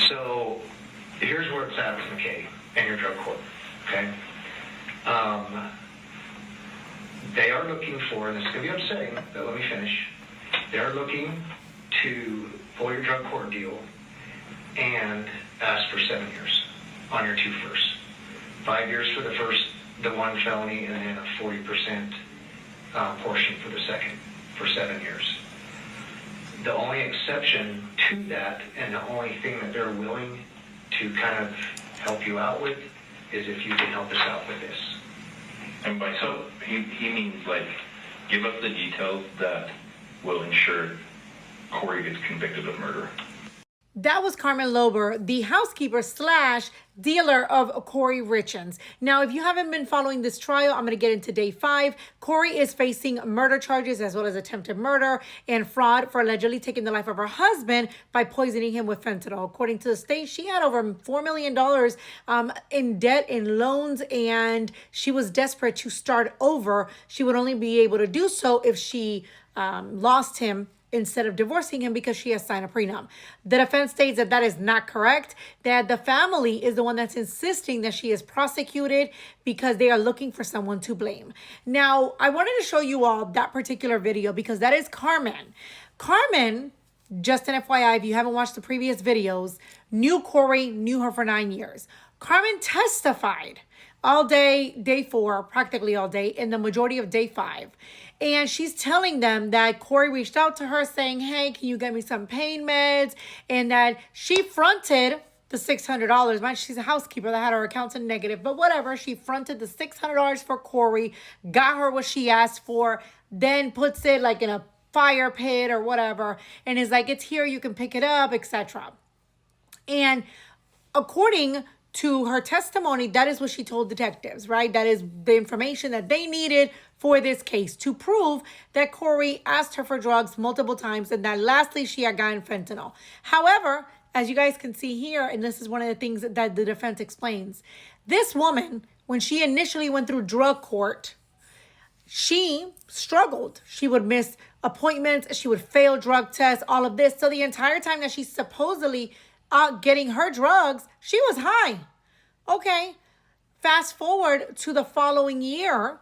So here's where it's at with McKay and your drug court, okay? They are looking for, and this is going to be upsetting, but let me finish. They are looking to pull your drug court deal and ask for 7 years on your 2 firsts. 5 years for the one felony, and then a 40% portion for the second, for 7 years. The only exception to that, and the only thing that they're willing to kind of help you out with, is if you can help us out with this. And by so, he means like, give us the details that will ensure Corey gets convicted of murder. That was Carmen Louber, the housekeeper / dealer of Corey Richens. Now, if you haven't been following this trial, I'm going to get into day 5. Corey is facing murder charges as well as attempted murder and fraud for allegedly taking the life of her husband by poisoning him with fentanyl. According to the state, she had over $4 million in debt and loans, and she was desperate to start over. She would only be able to do so if she lost him instead of divorcing him because she has signed a prenup. The defense states that that is not correct, that the family is the one that's insisting that she is prosecuted because they are looking for someone to blame. Now, I wanted to show you all that particular video because that is Carmen. Carmen, just an FYI, if you haven't watched the previous videos, knew Corey, knew her for 9 years. Carmen testified all day, day 4, practically all day, in the majority of day 5. And she's telling them that Corey reached out to her saying, hey, can you get me some pain meds? And that she fronted the $600. Mind, she's a housekeeper that had her accounts in negative, but whatever. She fronted the $600 for Corey, got her what she asked for, then puts it like in a fire pit or whatever, and is like, it's here, you can pick it up, etc. And according to her testimony, that is what she told detectives, right? That is the information that they needed for this case to prove that Corey asked her for drugs multiple times and that lastly she had gotten fentanyl. However, as you guys can see here, and this is one of the things that the defense explains, this woman, when she initially went through drug court, she struggled. She would miss appointments. She would fail drug tests, all of this. So the entire time that she's supposedly getting her drugs, she was high. Okay. Fast forward to the following year,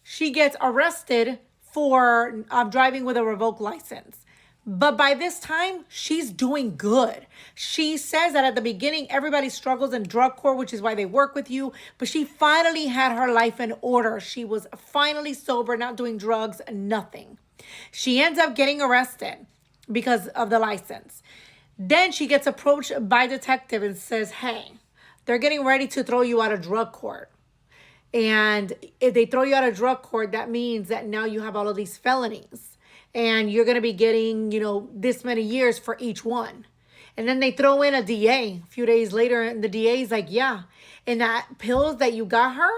she gets arrested for driving with a revoked license. But by this time, she's doing good. She says that at the beginning, everybody struggles in drug court, which is why they work with you. But she finally had her life in order. She was finally sober, not doing drugs, nothing. She ends up getting arrested because of the license. Then she gets approached by a detective and says, hey, they're getting ready to throw you out of drug court. And if they throw you out of drug court, that means that now you have all of these felonies. And you're going to be getting, this many years for each one. And then they throw in a DA a few days later, and the DA is like, yeah. And that pills that you got her,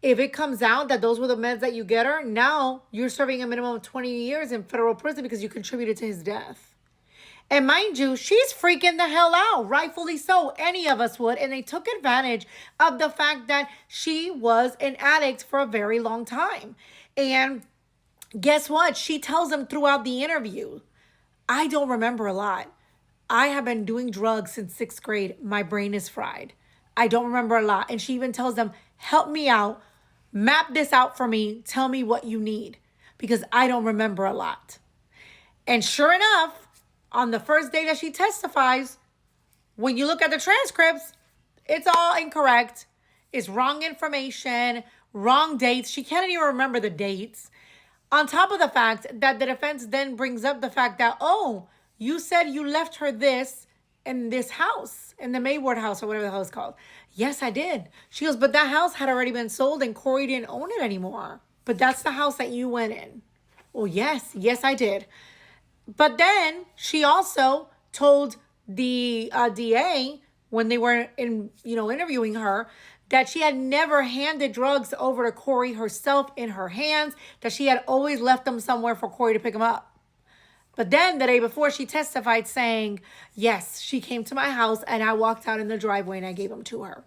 if it comes out that those were the meds that you get her, now you're serving a minimum of 20 years in federal prison because you contributed to his death. And mind you, she's freaking the hell out, rightfully so. Any of us would. And they took advantage of the fact that she was an addict for a very long time. And guess what? She tells them throughout the interview, I don't remember a lot. I have been doing drugs since 6th grade. My brain is fried. I don't remember a lot. And she even tells them, help me out. Map this out for me. Tell me what you need because I don't remember a lot. And sure enough, on the first day that she testifies, when you look at the transcripts, it's all incorrect. It's wrong information, wrong dates. She can't even remember the dates. On top of the fact that the defense then brings up the fact that, oh, you said you left her this in this house, in the Mayward house or whatever the hell it's called. Yes, I did. She goes, but that house had already been sold and Corey didn't own it anymore. But that's the house that you went in. Well, yes, I did. But then she also told the DA when they were interviewing her that she had never handed drugs over to Corey herself in her hands, that she had always left them somewhere for Corey to pick them up. But then the day before she testified saying, yes, she came to my house and I walked out in the driveway and I gave them to her.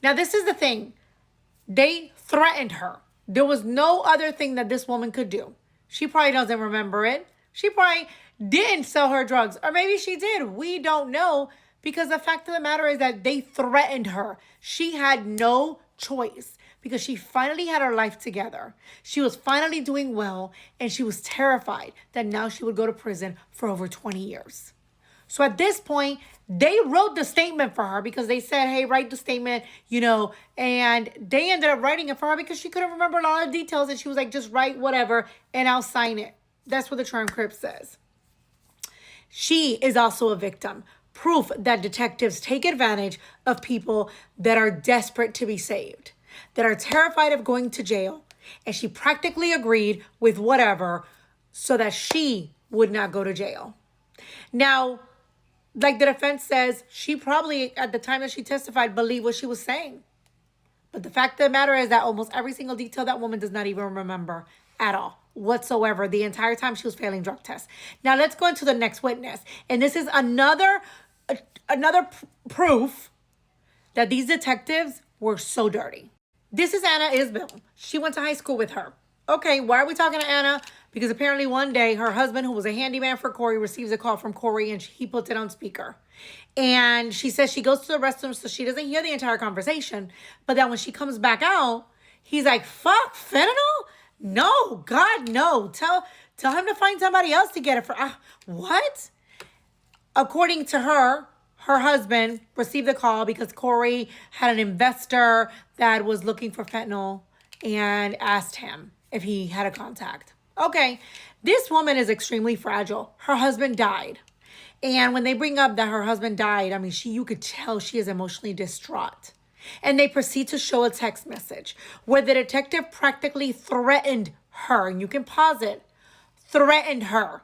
Now, this is the thing. They threatened her. There was no other thing that this woman could do. She probably doesn't remember it. She probably didn't sell her drugs. Or maybe she did. We don't know Because the fact of the matter is that they threatened her. She had no choice because she finally had her life together. She was finally doing well, and she was terrified that now she would go to prison for over 20 years. So at this point, they wrote the statement for her because they said, hey, write the statement, and they ended up writing it for her because she couldn't remember a lot of details. And she was like, just write whatever and I'll sign it. That's what the transcript says. She is also a victim. Proof that detectives take advantage of people that are desperate to be saved, that are terrified of going to jail. And she practically agreed with whatever so that she would not go to jail. Now, like the defense says, she probably, at the time that she testified, believed what she was saying. But the fact of the matter is that almost every single detail that woman does not even remember at all, whatsoever, the entire time she was failing drug tests. Now, let's go into the next witness. And this is another proof that these detectives were so dirty. This is Anna Isbell. She went to high school with her. Okay, why are we talking to Anna? Because apparently one day her husband, who was a handyman for Corey, receives a call from Corey and he puts it on speaker. And she says she goes to the restroom so she doesn't hear the entire conversation. But then when she comes back out, he's like, fuck, fentanyl? No, God, no. Tell him to find somebody else to get it for. What? According to her husband received the call because Corey had an investor that was looking for fentanyl and asked him if he had a contact. Okay, this woman is extremely fragile. Her husband died. And when they bring up that her husband died, I mean, you could tell she is emotionally distraught. And they proceed to show a text message where the detective practically threatened her, and you can pause it, threatened her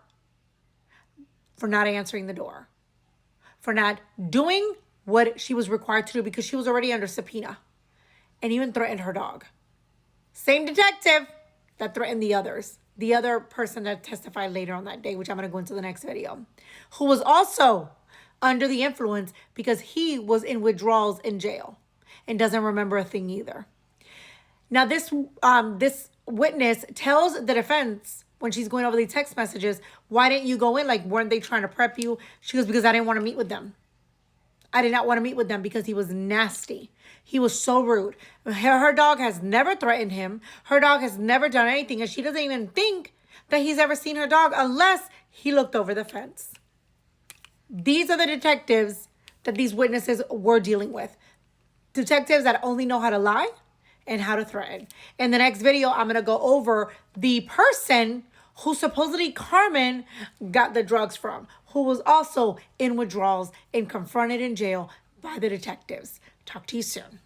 for not answering the door, for not doing what she was required to do because she was already under subpoena, and even threatened her dog. Same detective that threatened the others. The other person that testified later on that day, which I'm going to go into the next video, who was also under the influence because he was in withdrawals in jail and doesn't remember a thing either. Now, this witness tells the defense when she's going over the text messages, why didn't you go in? Like, weren't they trying to prep you? She goes, because I didn't want to meet with them. I did not want to meet with them because he was nasty. He was so rude. Her dog has never threatened him. Her dog has never done anything. And she doesn't even think that he's ever seen her dog unless he looked over the fence. These are the detectives that these witnesses were dealing with. Detectives that only know how to lie and how to threaten. In the next video, I'm going to go over the person who supposedly Carmen got the drugs from, who was also in withdrawals and confronted in jail by the detectives. Talk to you soon.